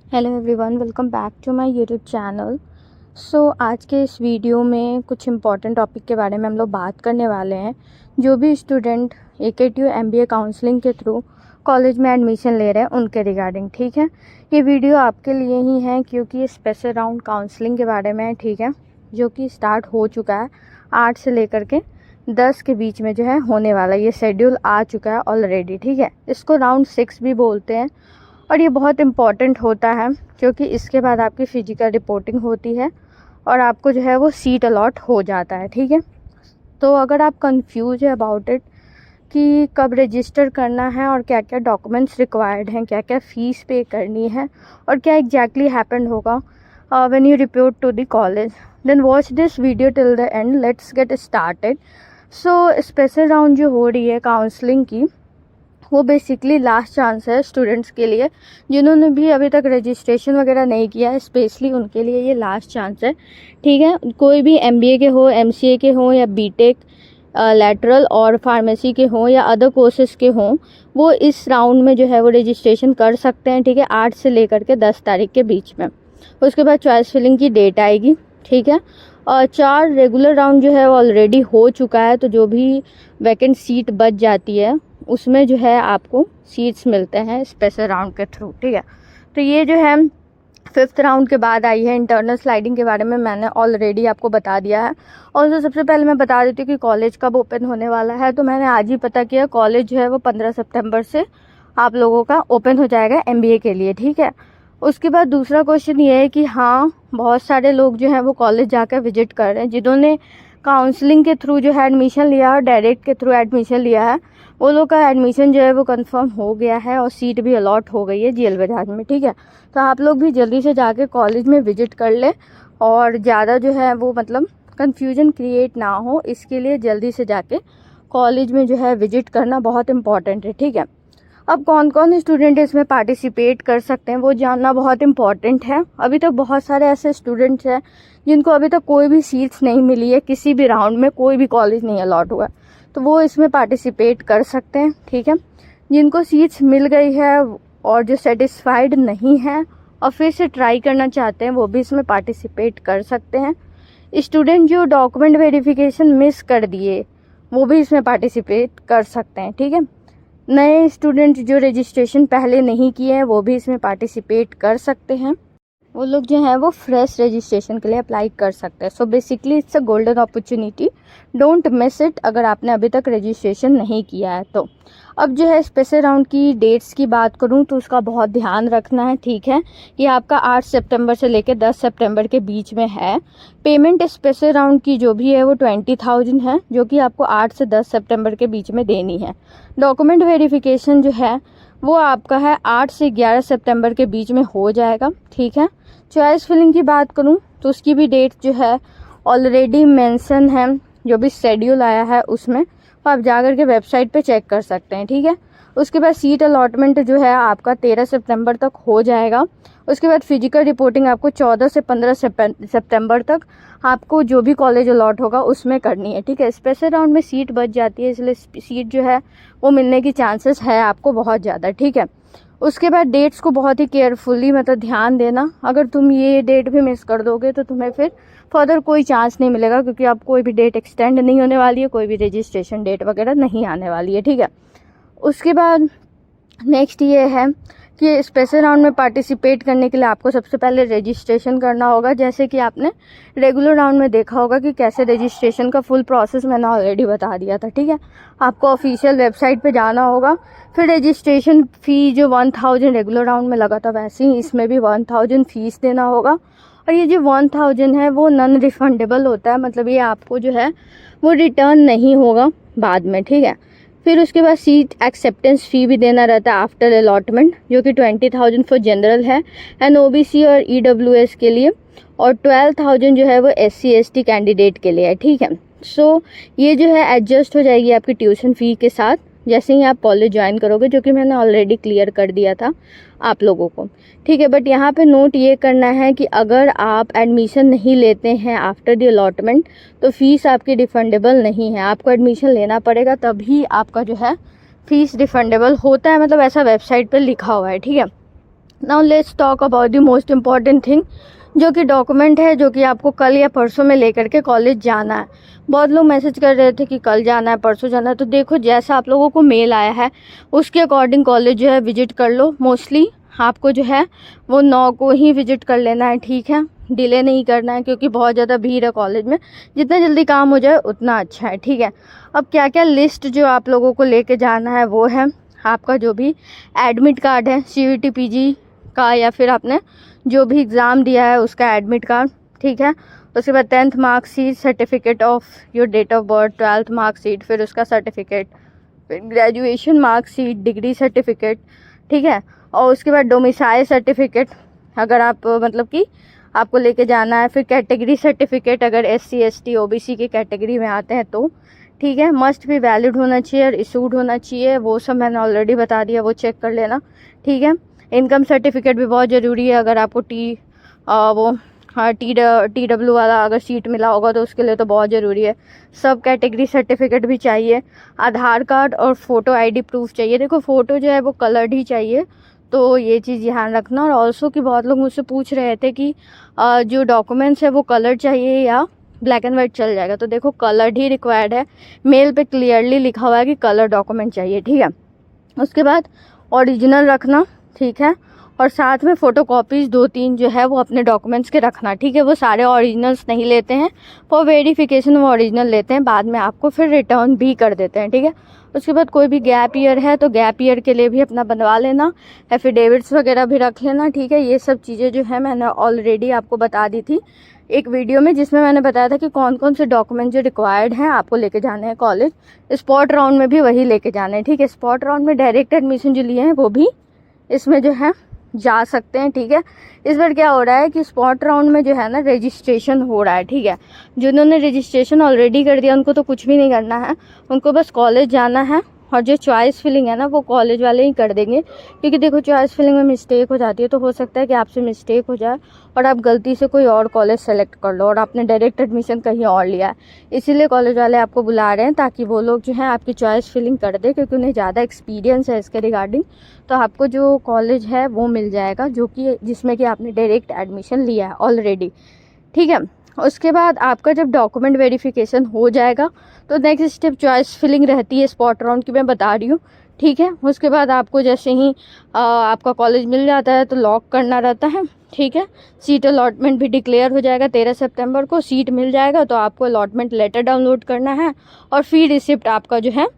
Hello everyone, welcome back to my YouTube channel. So आज के इस वीडियो में कुछ इम्पॉर्टेंट टॉपिक के बारे में हम लोग बात करने वाले हैं। जो भी स्टूडेंट AKTU MBA काउंसलिंग के थ्रू कॉलेज में एडमिशन ले रहे हैं उनके रिगार्डिंग, ठीक है। ये वीडियो आपके लिए ही है क्योंकि ये स्पेशल राउंड काउंसलिंग के बारे में है, ठीक है, जो कि स्टार्ट हो चुका है 8 से लेकर के 10 के बीच में जो है होने वाला। ये शेड्यूल आ चुका है ऑलरेडी, ठीक है। इसको राउंड 6 भी बोलते हैं और ये बहुत इम्पॉर्टेंट होता है क्योंकि इसके बाद आपकी फ़िज़िकल रिपोर्टिंग होती है और आपको जो है वो सीट अलॉट हो जाता है, ठीक है। तो अगर आप कंफ्यूज है अबाउट इट कि कब रजिस्टर करना है और क्या क्या डॉक्यूमेंट्स रिक्वायर्ड हैं, क्या क्या फ़ीस पे करनी है और क्या एग्जैक्टली हैपन होगा when you report to the college, then watch this video till the end. Let's get started. So special round जो हो रही है काउंसलिंग की, वो बेसिकली लास्ट चांस है स्टूडेंट्स के लिए जिन्होंने भी अभी तक रजिस्ट्रेशन वगैरह नहीं किया है। स्पेशली उनके लिए ये लास्ट चांस है, ठीक है। कोई भी MBA के हो, MCA के हो या BTech लैटरल और फार्मेसी के हों या अदर कोर्सेज के हों, वो इस राउंड में जो है वो रजिस्ट्रेशन कर सकते हैं, ठीक है, 8 से लेकर के 10 तारीख के बीच में। उसके बाद चॉइस फिलिंग की डेट आएगी, ठीक है। और 4 रेगुलर राउंड जो है वो ऑलरेडी हो चुका है, तो जो भी वैकेंट सीट बच जाती है उसमें जो है आपको सीट्स मिलते हैं स्पेशल राउंड के थ्रू, ठीक है। तो ये जो है 5th राउंड के बाद आई है। इंटरनल स्लाइडिंग के बारे में मैंने ऑलरेडी आपको बता दिया है। और तो सबसे पहले मैं बता देती हूँ कि कॉलेज कब ओपन होने वाला है। तो मैंने आज ही पता किया, कॉलेज जो है वो 15 सितंबर से आप लोगों का ओपन हो जाएगा MBA के लिए, ठीक है। उसके बाद दूसरा क्वेश्चन ये है कि हाँ, बहुत सारे लोग जो हैं वो कॉलेज जाकर विजिट कर रहे हैं। जिन्होंने काउंसलिंग के थ्रू जो है एडमिशन लिया और डायरेक्ट के थ्रू एडमिशन लिया है, वो लोग का एडमिशन जो है वो कंफर्म हो गया है और सीट भी अलॉट हो गई है GL बजाज में, ठीक है। तो आप लोग भी जल्दी से जाके कॉलेज में विजिट कर ले और ज़्यादा जो है वो मतलब कन्फ्यूजन क्रिएट ना हो, इसके लिए जल्दी से जाके कॉलेज में जो है विजिट करना बहुत इम्पॉर्टेंट है, ठीक है। अब कौन कौन स्टूडेंट इसमें पार्टिसिपेट कर सकते हैं वो जानना बहुत इम्पॉर्टेंट है। अभी तक बहुत सारे ऐसे स्टूडेंट्स हैं जिनको अभी तक कोई भी सीट्स नहीं मिली है, किसी भी राउंड में कोई भी कॉलेज नहीं अलॉट हुआ, तो वो इसमें पार्टिसिपेट कर सकते हैं, ठीक है। जिनको सीट्स मिल गई है और जो सेटिस्फाइड नहीं है और फिर से ट्राई करना चाहते हैं, वो भी इसमें पार्टिसिपेट कर सकते हैं। स्टूडेंट जो डॉक्यूमेंट वेरिफिकेशन मिस कर दिए वो भी इसमें पार्टिसिपेट कर सकते हैं, ठीक है। नए स्टूडेंट जो रजिस्ट्रेशन पहले नहीं किए हैं वो भी इसमें पार्टिसिपेट कर सकते हैं। वो लोग जो हैं वो फ्रेश रजिस्ट्रेशन के लिए अप्लाई कर सकते हैं। So basically it's a golden opportunity, don't miss it अगर आपने अभी तक रजिस्ट्रेशन नहीं किया है तो। अब जो है स्पेशल राउंड की डेट्स की बात करूं तो उसका बहुत ध्यान रखना है, ठीक है। ये आपका 8 सितंबर से लेकर 10 सितंबर के बीच में है। पेमेंट स्पेशल राउंड की जो भी है वो 20,000 है, जो कि आपको 8 से 10 सितंबर के बीच में देनी है। डॉक्यूमेंट वेरिफिकेशन जो है वो आपका है 8 से 11 सितंबर के बीच में हो जाएगा, ठीक है। चॉइस फिलिंग की बात करूं तो उसकी भी डेट जो है ऑलरेडी मेंशन है, जो भी शेड्यूल आया है उसमें, तो आप जाकर के वेबसाइट पे चेक कर सकते हैं, ठीक है। उसके बाद सीट अलॉटमेंट जो है आपका 13 सितंबर तक हो जाएगा। उसके बाद फिजिकल रिपोर्टिंग आपको 14 से 15 सितंबर तक आपको जो भी कॉलेज अलॉट होगा उसमें करनी है, ठीक है। स्पेशल राउंड में सीट बच जाती है, इसलिए सीट जो है वो मिलने की चांसेस है आपको बहुत ज़्यादा, ठीक है। उसके बाद डेट्स को बहुत ही केयरफुली मतलब ध्यान देना। अगर तुम ये डेट भी मिस कर दोगे तो तुम्हें फिर फर्दर कोई चांस नहीं मिलेगा, क्योंकि अब कोई भी डेट एक्सटेंड नहीं होने वाली है, कोई भी रजिस्ट्रेशन डेट वगैरह नहीं आने वाली है, ठीक है। उसके बाद नेक्स्ट ये है कि स्पेशल राउंड में पार्टिसिपेट करने के लिए आपको सबसे पहले रजिस्ट्रेशन करना होगा। जैसे कि आपने रेगुलर राउंड में देखा होगा कि कैसे रजिस्ट्रेशन का फुल प्रोसेस मैंने ऑलरेडी बता दिया था, ठीक है। आपको ऑफिशियल वेबसाइट पे जाना होगा, फिर रजिस्ट्रेशन फ़ी जो 1000 रेगुलर राउंड में लगा था वैसे ही इसमें भी 1000 फीस देना होगा। और ये जो 1000 है वो नॉन रिफंडेबल होता है, मतलब ये आपको जो है वो रिटर्न नहीं होगा बाद में, ठीक है। फिर उसके बाद सीट एक्सेप्टेंस फ़ी भी देना रहता है आफ्टर अलॉटमेंट, जो कि 20,000 फॉर जनरल है एंड OBC और EWS के लिए, और 12,000 जो है वो SC ST कैंडिडेट के लिए है, ठीक है। सो ये जो है एडजस्ट हो जाएगी आपकी ट्यूशन फ़ी के साथ जैसे ही आप कॉलेज ज्वाइन करोगे, जो कि मैंने ऑलरेडी क्लियर कर दिया था आप लोगों को, ठीक है। बट यहाँ पे नोट ये करना है कि अगर आप एडमिशन नहीं लेते हैं आफ्टर द अलॉटमेंट तो फ़ीस आपकी रिफंडेबल नहीं है। आपको एडमिशन लेना पड़ेगा तभी आपका जो है फ़ीस रिफंडेबल होता है, मतलब ऐसा वेबसाइट पर लिखा हुआ है, ठीक है। Now let's talk about the most important thing, जो कि डॉक्यूमेंट है, जो कि आपको कल या परसों में लेकर के कॉलेज जाना है। बहुत लोग मैसेज कर रहे थे कि कल जाना है, परसों जाना है, तो देखो जैसा आप लोगों को मेल आया है उसके अकॉर्डिंग कॉलेज जो है विजिट कर लो। मोस्टली आपको जो है वो 9 को ही विजिट कर लेना है, ठीक है, डिले नहीं करना है, क्योंकि बहुत ज़्यादा भीड़ है कॉलेज में। जितना जल्दी काम हो जाए उतना अच्छा है, ठीक है। अब क्या क्या लिस्ट जो आप लोगों को लेके जाना है वो है आपका जो भी एडमिट कार्ड है, CUET PG का, या फिर आपने जो भी एग्ज़ाम दिया है उसका एडमिट कार्ड, ठीक है। उसके बाद 10th marksheet, certificate of your date of birth, 12th marksheet, फिर उसका सर्टिफिकेट, फिर ग्रेजुएशन मार्कशीट, डिग्री सर्टिफिकेट, ठीक है। और उसके बाद डोमिसाइल सर्टिफिकेट अगर आप मतलब कि आपको लेके जाना है, फिर कैटेगरी सर्टिफिकेट अगर SC ST OBC की कैटेगरी में आते हैं तो, ठीक है। मस्ट भी वैलिड होना चाहिए और इशूड होना चाहिए, वो सब मैंने ऑलरेडी बता दिया, वो चेक कर लेना, ठीक है। इनकम सर्टिफिकेट भी बहुत ज़रूरी है, अगर आपको TW वाला अगर सीट मिला होगा तो उसके लिए तो बहुत ज़रूरी है। सब कैटेगरी सर्टिफिकेट भी चाहिए, आधार कार्ड और फ़ोटो ID प्रूफ चाहिए। देखो फ़ोटो जो है वो कलर्ड ही चाहिए, तो ये चीज़ ध्यान रखना। और ऑल्सो कि बहुत लोग मुझसे पूछ रहे थे कि जो डॉक्यूमेंट्स है वो कलर चाहिए या ब्लैक एंड वाइट चल जाएगा, तो देखो कलर्ड ही रिक्वायर्ड है। मेल पे क्लियरली लिखा हुआ है कि कलर डॉक्यूमेंट चाहिए, ठीक है। उसके बाद ओरिजिनल रखना, ठीक है। और साथ में फ़ोटोकॉपीज़ 2-3 जो है वो अपने डॉक्यूमेंट्स के रखना, ठीक है। वो सारे ओरिजिनल्स नहीं लेते हैं, फॉर वेरिफिकेशन वो ओरिजिनल लेते हैं, बाद में आपको फिर रिटर्न भी कर देते हैं, ठीक है। उसके बाद कोई भी गैप ईयर है तो गैप ईयर के लिए भी अपना बनवा लेना, एफिडेविट्स वगैरह भी रख लेना, ठीक है। ये सब चीज़ें जो है मैंने ऑलरेडी आपको बता दी थी एक वीडियो में, जिसमें मैंने बताया था कि कौन कौन से डॉक्यूमेंट जो रिक्वायर्ड हैं आपको लेके जाने हैं कॉलेज। स्पॉट राउंड में भी वही लेके जाने हैं, ठीक है। स्पॉट राउंड में डायरेक्ट एडमिशन जो लिए हैं वो भी इसमें जो है जा सकते हैं, ठीक है। इस बार क्या हो रहा है कि स्पॉट राउंड में जो है ना रजिस्ट्रेशन हो रहा है, ठीक है। जिन्होंने रजिस्ट्रेशन ऑलरेडी कर दिया उनको तो कुछ भी नहीं करना है, उनको बस कॉलेज जाना है। और जो चॉइस फिलिंग है ना वो कॉलेज वाले ही कर देंगे, क्योंकि देखो चॉइस फिलिंग में मिस्टेक हो जाती है, तो हो सकता है कि आपसे मिस्टेक हो जाए और आप गलती से कोई और कॉलेज सेलेक्ट कर लो और आपने डायरेक्ट एडमिशन कहीं और लिया है। इसीलिए कॉलेज वाले आपको बुला रहे हैं ताकि वो लोग जो है आपकी चॉइस फिलिंग कर दे, क्योंकि उन्हें ज़्यादा एक्सपीरियंस है इसके रिगार्डिंग। तो आपको जो कॉलेज है वो मिल जाएगा जो कि जिसमें कि आपने डायरेक्ट एडमिशन लिया है ऑलरेडी, ठीक है। उसके बाद आपका जब डॉक्यूमेंट वेरिफिकेशन हो जाएगा तो नेक्स्ट स्टेप चॉइस फिलिंग रहती है स्पॉट राउंड की, मैं बता रही हूँ, ठीक है। उसके बाद आपको जैसे ही आपका कॉलेज मिल जाता है तो लॉक करना रहता है, ठीक है। सीट अलॉटमेंट भी डिक्लेयर हो जाएगा 13 सितंबर को, सीट मिल जाएगा तो आपको अलॉटमेंट लेटर डाउनलोड करना है और फी रिसिप्ट आपका जो है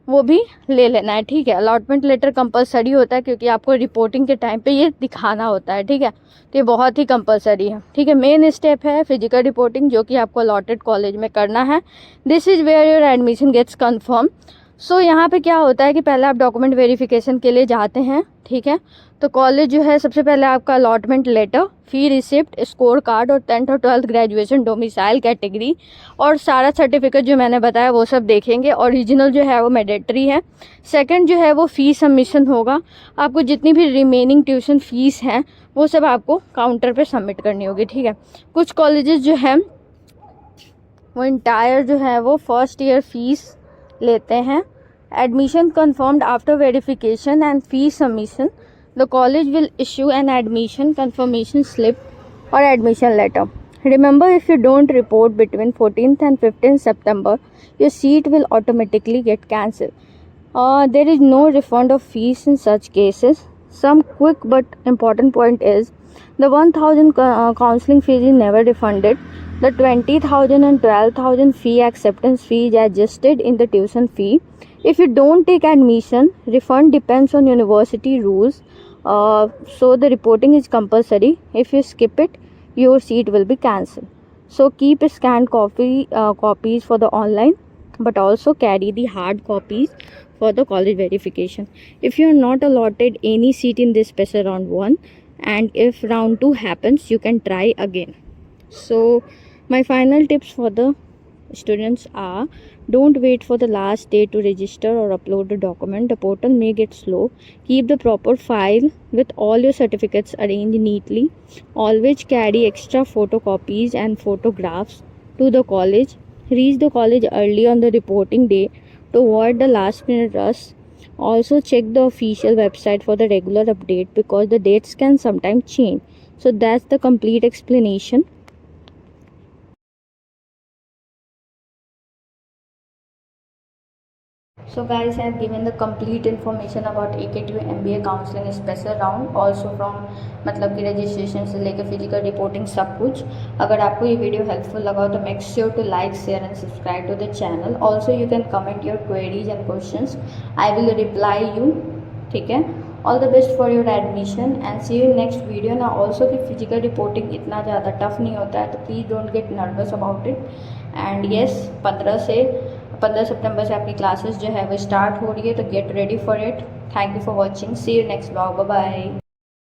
वो भी ले लेना है, ठीक है। अलॉटमेंट लेटर कंपलसरी होता है क्योंकि आपको रिपोर्टिंग के टाइम पे ये दिखाना होता है, ठीक है। तो ये बहुत ही कंपलसरी है, ठीक है। मेन स्टेप है फिजिकल रिपोर्टिंग, जो कि आपको अलॉटेड कॉलेज में करना है। This is where your admission gets confirm. So यहाँ पे क्या होता है कि पहले आप डॉक्यूमेंट वेरिफिकेशन के लिए जाते हैं, ठीक है। तो कॉलेज जो है सबसे पहले आपका अलॉटमेंट लेटर, फी रिसिप्ट, स्कोर कार्ड और 10th और 12th ग्रेजुएशन, डोमिसाइल, कैटेगरी और सारा सर्टिफिकेट जो मैंने बताया वो सब देखेंगे। ओरिजिनल जो है वो मैंडेटरी है। सेकंड जो है वो फ़ी सबमिशन होगा, आपको जितनी भी रिमेनिंग ट्यूशन फ़ीस हैं वो सब आपको काउंटर पे सबमिट करनी होगी, ठीक है। कुछ कॉलेजेस जो हैं वो इंटायर जो है वो फर्स्ट ईयर फीस लेते हैं। Admission confirmed after verification and fee submission, the college will issue an admission confirmation slip or admission letter. Remember, if you don't report between 14th and 15th September, your seat will automatically get cancelled. There is no refund of fees in such cases. Some quick but important point is the 1,000 counseling fees is never refunded. The 20,000 and 12,000 fee acceptance fee is adjusted in the tuition fee. If you don't take admission, refund depends on university rules. So the reporting is compulsory. If you skip it, your seat will be cancelled. So keep scanned copies for the online, but also carry the hard copies for the college verification. If you are not allotted any seat in this special round 1, and if round 2 happens, you can try again. So my final tips for the students are: don't wait for the last day to register or upload the document. The portal may get slow. Keep the proper file with all your certificates arranged neatly. Always carry extra photocopies and photographs to the college. Reach the college early on the reporting day to avoid the last minute rush. Also check the official website for the regular update because the dates can sometimes change. So that's the complete explanation. So guys, I have given the complete information about AKTU MBA counselling special round also from मतलब कि registration से लेकर physical reporting सब कुछ. अगर आपको ये video helpful लगा हो तो make sure to like share and subscribe to the channel. Also you can comment your queries and questions. I will reply you. ठीक है. All the best for your admission and see you next video. ना also कि physical reporting इतना ज़्यादा tough नहीं होता है, तो please don't get nervous about it. And yes 15 सितंबर से आपकी क्लासेस जो है वो स्टार्ट हो रही है, तो get ready for it. Thank you for watching. See you next blog. Bye bye.